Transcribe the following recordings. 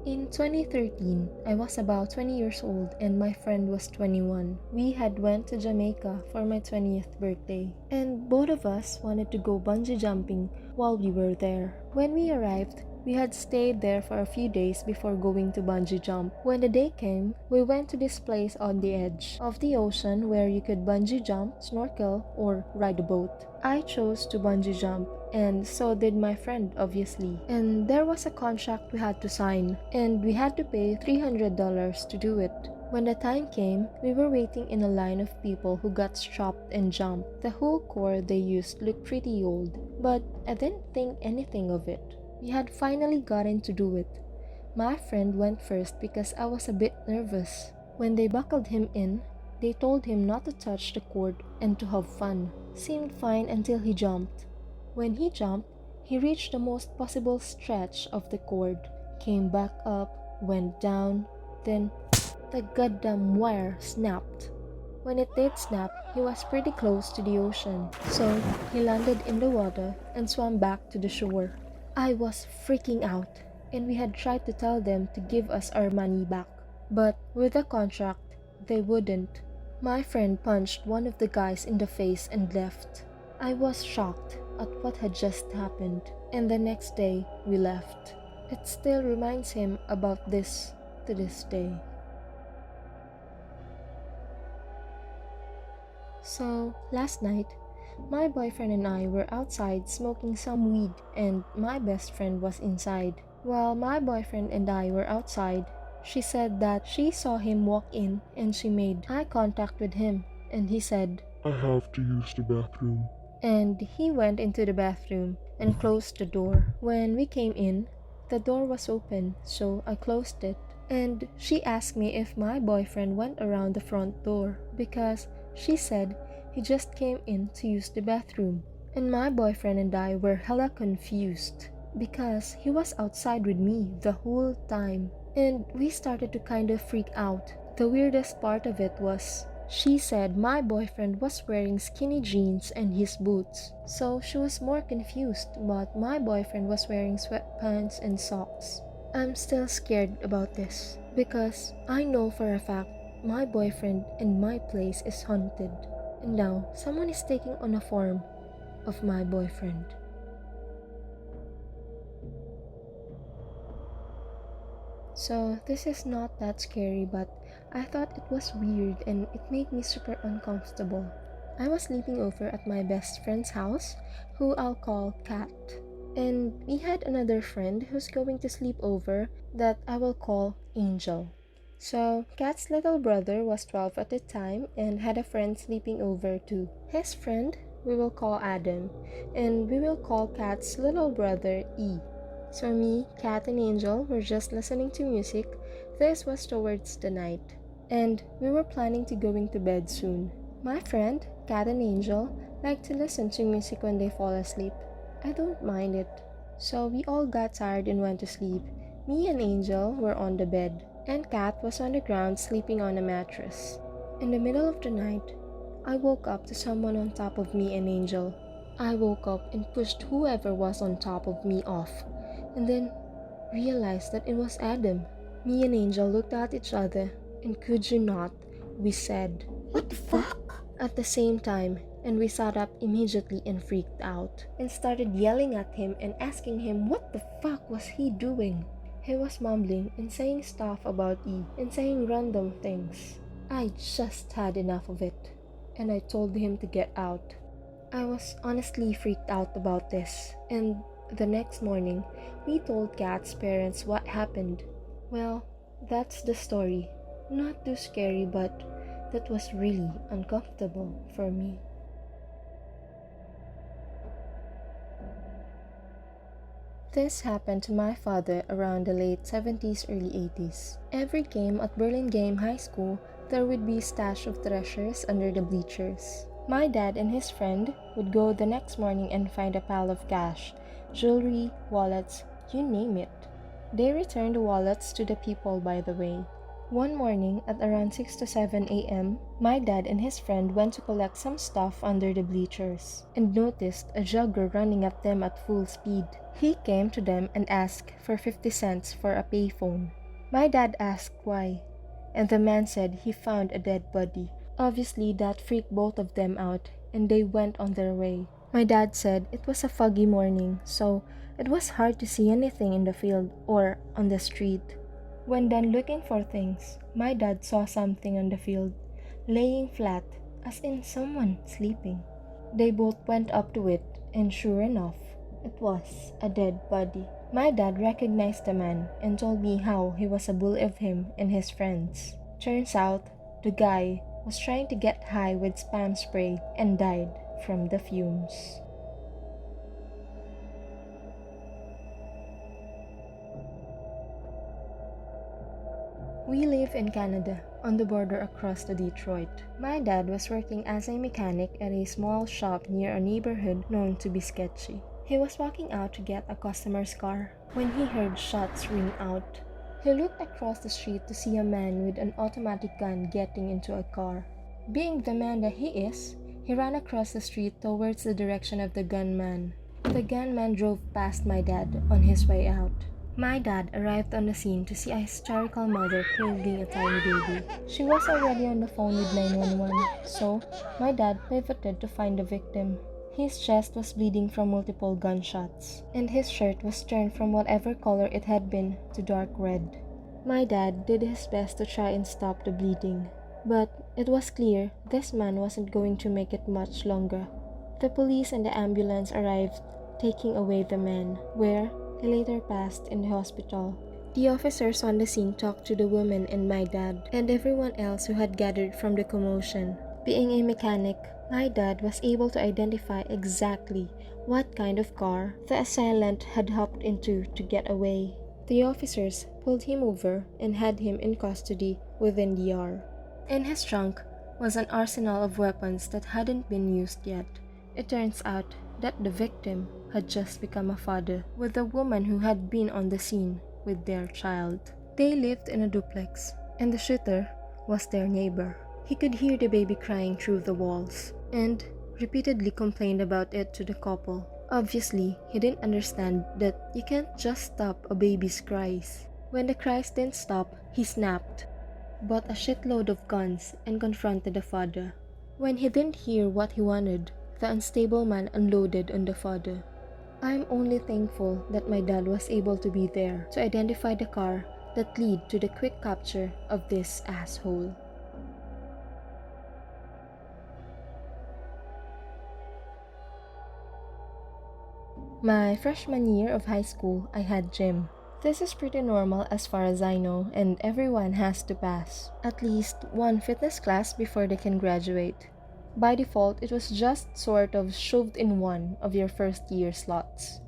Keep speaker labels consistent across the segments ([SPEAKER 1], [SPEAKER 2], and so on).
[SPEAKER 1] In 2013, I was about 20 years old and my friend was 21. We had went to Jamaica for my 20th birthday, and both of us wanted to go bungee jumping while we were there. When we arrived, we had stayed there for a few days before going to bungee jump. When the day came, we went to this place on the edge of the ocean where you could bungee jump, snorkel, or ride a boat. I chose to bungee jump, and so did my friend, obviously. And there was a contract we had to sign, and we had to pay $300 to do it. When the time came, we were waiting in a line of people who got strapped and jumped. The whole cord they used looked pretty old, but I didn't think anything of it. We had finally gotten to do it. My friend went first because I was a bit nervous. When they buckled him in, they told him not to touch the cord and to have fun. Seemed fine until he jumped. When he jumped, he reached the most possible stretch of the cord, came back up, went down, then the goddamn wire snapped. When it did snap, he was pretty close to the ocean, so he landed in the water and swam back to the shore. I was freaking out, and we had tried to tell them to give us our money back, but with the contract, they wouldn't. My friend punched one of the guys in the face and left. I was shocked at what had just happened, and the next day we left. It still reminds him about this to this day. So, last night, my boyfriend and I were outside smoking some weed, and my best friend was inside. While my boyfriend and I were outside, she said that she saw him walk in and she made eye contact with him, and he said,
[SPEAKER 2] "I have to use the bathroom."
[SPEAKER 1] And he went into the bathroom and closed the door. When we came in, the door was open, so I closed it. And she asked me if my boyfriend went around the front door because she said he just came in to use the bathroom. And my boyfriend and I were hella confused because he was outside with me the whole time. And we started to kind of freak out. The weirdest part of it was she said my boyfriend was wearing skinny jeans and his boots. So she was more confused, but my boyfriend was wearing sweatpants and socks. I'm still scared about this because I know for a fact my boyfriend and my place is haunted. And now someone is taking on a form of my boyfriend. So this is not that scary, but I thought it was weird and it made me super uncomfortable. I was sleeping over at my best friend's house, who I'll call Kat. And we had another friend who's going to sleep over that I will call Angel. So Kat's little brother was 12 at the time and had a friend sleeping over too. His friend we will call Adam, and we will call Kat's little brother E. So me, Kat, and Angel were just listening to music. This was towards the night, and we were planning to going to bed soon. My friend, Kat and Angel, like to listen to music when they fall asleep. I don't mind it. So we all got tired and went to sleep. Me and Angel were on the bed, and Kat was on the ground sleeping on a mattress. In the middle of the night, I woke up to someone on top of me and Angel. I woke up and pushed whoever was on top of me off, and then realized that it was Adam. Me and Angel looked at each other, and could you not, we said, "What the fuck?" at the same time, and we sat up immediately and freaked out, and started yelling at him and asking him what the fuck was he doing. He was mumbling and saying stuff about E and saying random things. I just had enough of it, and I told him to get out. I was honestly freaked out about this, and the next morning, we told Kat's parents what happened. Well, that's the story. Not too scary, but that was really uncomfortable for me. This happened to my father around the late 70s, early 80s. Every game at Burlingame High School, there would be a stash of treasures under the bleachers. My dad and his friend would go the next morning and find a pile of cash, jewelry, wallets, you name it. They returned the wallets to the people, by the way. One morning at around 6 to 7 a.m., my dad and his friend went to collect some stuff under the bleachers and noticed a jogger running at them at full speed. He came to them and asked for 50 cents for a payphone. My dad asked why, and the man said he found a dead body. Obviously, that freaked both of them out, and they went on their way. My dad said it was a foggy morning, so it was hard to see anything in the field or on the street. When done looking for things, my dad saw something on the field, laying flat, as in someone sleeping. They both went up to it, and sure enough, it was a dead body. My dad recognized the man and told me how he was a bully of him and his friends. Turns out, the guy was trying to get high with spam spray and died from the fumes. We live in Canada, on the border across to Detroit. My dad was working as a mechanic at a small shop near a neighborhood known to be sketchy. He was walking out to get a customer's car when he heard shots ring out. He looked across the street to see a man with an automatic gun getting into a car. Being the man that he is, he ran across the street towards the direction of the gunman. The gunman drove past my dad on his way out. My dad arrived on the scene to see a hysterical mother cradling a tiny baby. She was already on the phone with 911, so my dad pivoted to find the victim. His chest was bleeding from multiple gunshots, and his shirt was turned from whatever color it had been to dark red. My dad did his best to try and stop the bleeding, but it was clear this man wasn't going to make it much longer. The police and the ambulance arrived, taking away the man, where he later passed in the hospital. The officers on the scene talked to the woman and my dad, and everyone else who had gathered from the commotion. Being a mechanic, my dad was able to identify exactly what kind of car the assailant had hopped into to get away. The officers pulled him over and had him in custody within the hour. In his trunk was an arsenal of weapons that hadn't been used yet. It turns out that the victim had just become a father with a woman who had been on the scene with their child. They lived in a duplex, and the shooter was their neighbor. He could hear the baby crying through the walls, and repeatedly complained about it to the couple. Obviously, he didn't understand that you can't just stop a baby's cries. When the cries didn't stop, he snapped, bought a shitload of guns, and confronted the father. When he didn't hear what he wanted, the unstable man unloaded on the father. I'm only thankful that my dad was able to be there to identify the car that led to the quick capture of this asshole. My freshman year of high school, I had gym. This is pretty normal as far as I know, and everyone has to pass at least one fitness class before they can graduate. By default, it was just sort of shoved in one of your first year slots.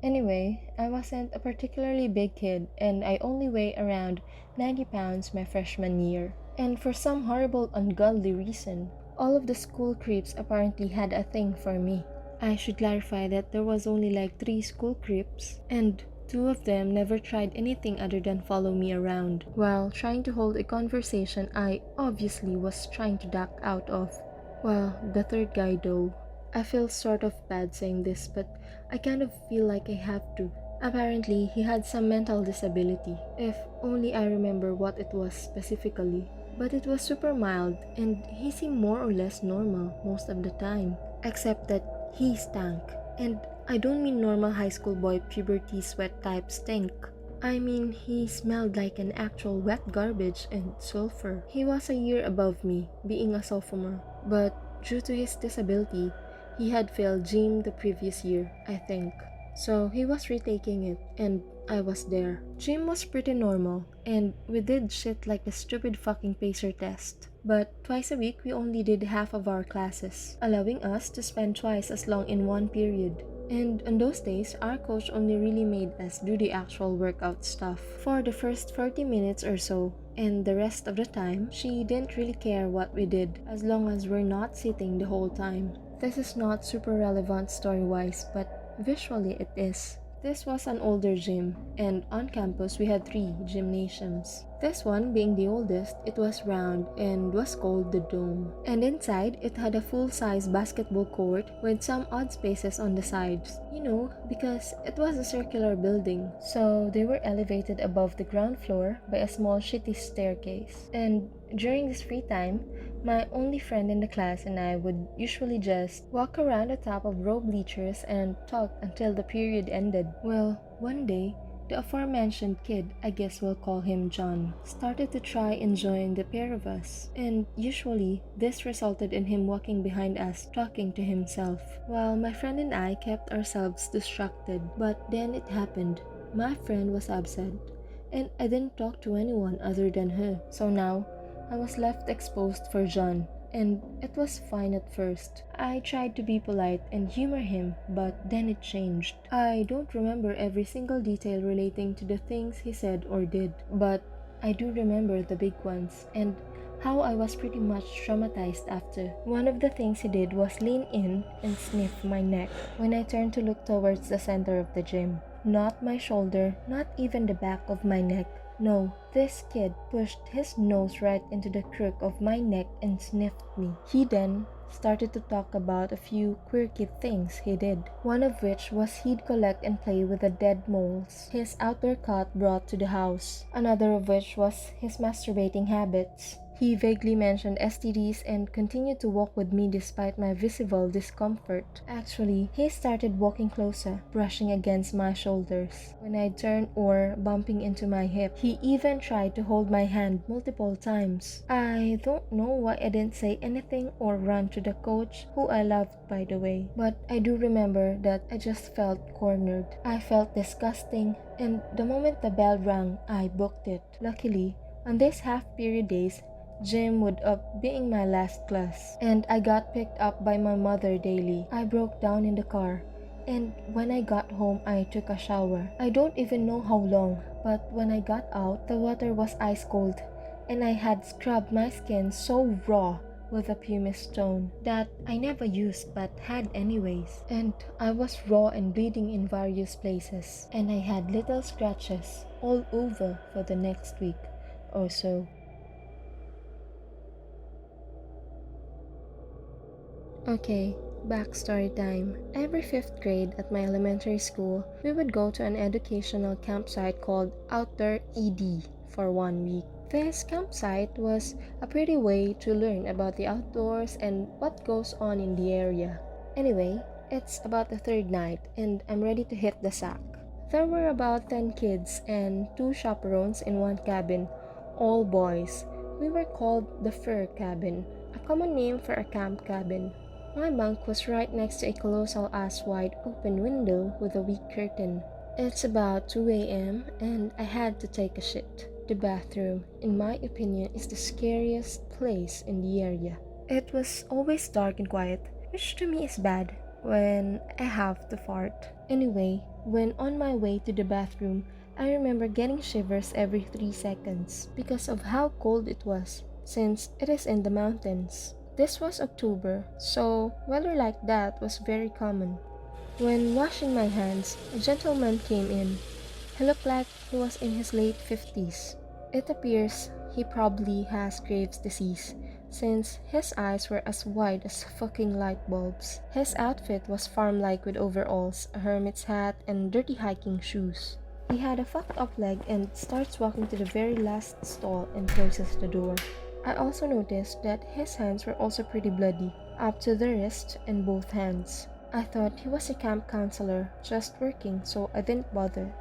[SPEAKER 1] Anyway, I wasn't a particularly big kid, and I only weighed around 90 pounds my freshman year. And for some horrible ungodly reason, all of the school creeps apparently had a thing for me. I should clarify that there was only like 3 school creeps, and 2 of them never tried anything other than follow me around while trying to hold a conversation I obviously was trying to duck out of. Well, the third guy though. I feel sort of bad saying this, but I kind of feel like I have to. Apparently, he had some mental disability, if only I remember what it was specifically. But it was super mild, and he seemed more or less normal most of the time. Except that he stank. And I don't mean normal high school boy puberty sweat type stink. I mean, he smelled like an actual wet garbage and sulfur. He was a year above me, being a sophomore, but due to his disability, he had failed gym the previous year, I think. So he was retaking it, and I was there. Gym was pretty normal, and we did shit like the stupid fucking pacer test. But twice a week we only did half of our classes, allowing us to spend twice as long in one period. And on those days, our coach only really made us do the actual workout stuff for the first 40 minutes or so, and the rest of the time, she didn't really care what we did as long as we're not sitting the whole time. This is not super relevant story-wise, but visually it is. This was an older gym, and on campus we had 3 gymnasiums. This one, being the oldest, it was round and was called the Dome. And inside, it had a full-size basketball court with some odd spaces on the sides. Because it was a circular building, so they were elevated above the ground floor by a small shitty staircase. And during this free time, my only friend in the class and I would usually just walk around the top of row bleachers and talk until the period ended. Well, one day, the aforementioned kid, I guess we'll call him John, started to try and join the pair of us. And usually, this resulted in him walking behind us talking to himself, while my friend and I kept ourselves distracted. But then it happened. My friend was absent, and I didn't talk to anyone other than her. So now, I was left exposed for John, and it was fine at first. I tried to be polite and humor him, but then it changed. I don't remember every single detail relating to the things he said or did, but I do remember the big ones, and how I was pretty much traumatized after. One of the things he did was lean in and sniff my neck when I turned to look towards the center of the gym. Not my shoulder, not even the back of my neck. No, this kid pushed his nose right into the crook of my neck and sniffed me. He then started to talk about a few quirky things he did, one of which was he'd collect and play with the dead moles his outdoor cat brought to the house, another of which was his masturbating habits. He vaguely mentioned STDs and continued to walk with me despite my visible discomfort. Actually, he started walking closer, brushing against my shoulders when I turned or bumping into my hip. He even tried to hold my hand multiple times. I don't know why I didn't say anything or run to the coach, who I loved by the way, but I do remember that I just felt cornered. I felt disgusting, and the moment the bell rang, I booked it. Luckily, on these half-period days, gym would up being my last class, and I got picked up by my mother daily. I broke down in the car, and when I got home I took a shower. I don't even know how long, but when I got out, the water was ice cold, and I had scrubbed my skin so raw with a pumice stone that I never used but had anyways. And I was raw and bleeding in various places, and I had little scratches all over for the next week or so. Okay, backstory time. Every 5th grade at my elementary school, we would go to an educational campsite called Outdoor ED for 1 week. This campsite was a pretty way to learn about the outdoors and what goes on in the area. Anyway, it's about the 3rd night and I'm ready to hit the sack. There were about 10 kids and 2 chaperones in one cabin, all boys. We were called the Fur Cabin, a common name for a camp cabin. My bunk was right next to a colossal ass wide open window with a weak curtain. It's about 2 a.m. and I had to take a shit. The bathroom, in my opinion, is the scariest place in the area. It was always dark and quiet, which to me is bad when I have to fart. Anyway, when on my way to the bathroom, I remember getting shivers every 3 seconds because of how cold it was, since it is in the mountains. This was October, so weather like that was very common. When washing my hands, a gentleman came in. He looked like he was in his late 50s. It appears he probably has Graves' disease, since his eyes were as wide as fucking light bulbs. His outfit was farm-like with overalls, a hermit's hat, and dirty hiking shoes. He had a fucked up leg and starts walking to the very last stall and closes the door. I also noticed that his hands were also pretty bloody, up to the wrist and both hands. I thought he was a camp counselor, just working, so I didn't bother.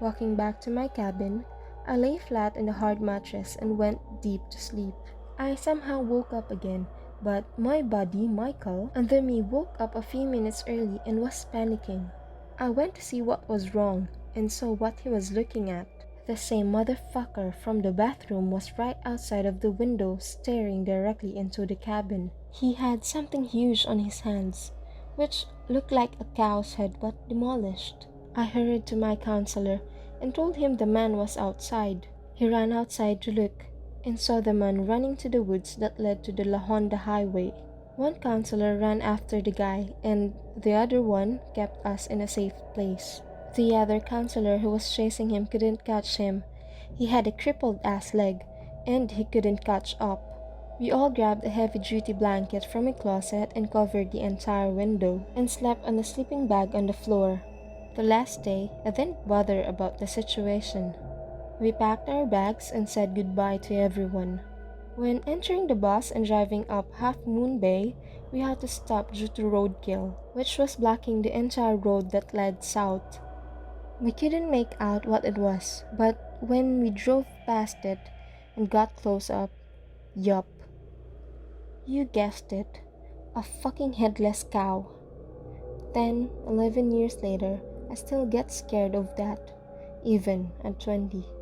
[SPEAKER 1] Walking back to my cabin, I lay flat in the hard mattress and went deep to sleep. I somehow woke up again, but my buddy, Michael, under me woke up a few minutes early and was panicking. I went to see what was wrong and saw what he was looking at. The same motherfucker from the bathroom was right outside of the window staring directly into the cabin. He had something huge on his hands, which looked like a cow's head but demolished. I hurried to my counselor and told him the man was outside. He ran outside to look and saw the man running to the woods that led to the La Honda highway. One counselor ran after the guy and the other one kept us in a safe place. The other counselor who was chasing him couldn't catch him. He had a crippled ass leg, and he couldn't catch up. We all grabbed a heavy duty blanket from a closet and covered the entire window, and slept on a sleeping bag on the floor. The last day, I didn't bother about the situation. We packed our bags and said goodbye to everyone. When entering the bus and driving up Half Moon Bay, we had to stop due to roadkill, which was blocking the entire road that led south. We couldn't make out what it was, but when we drove past it and got close up, yup, you guessed it, a fucking headless cow. 10, 11 years later, I still get scared of that, even at 20.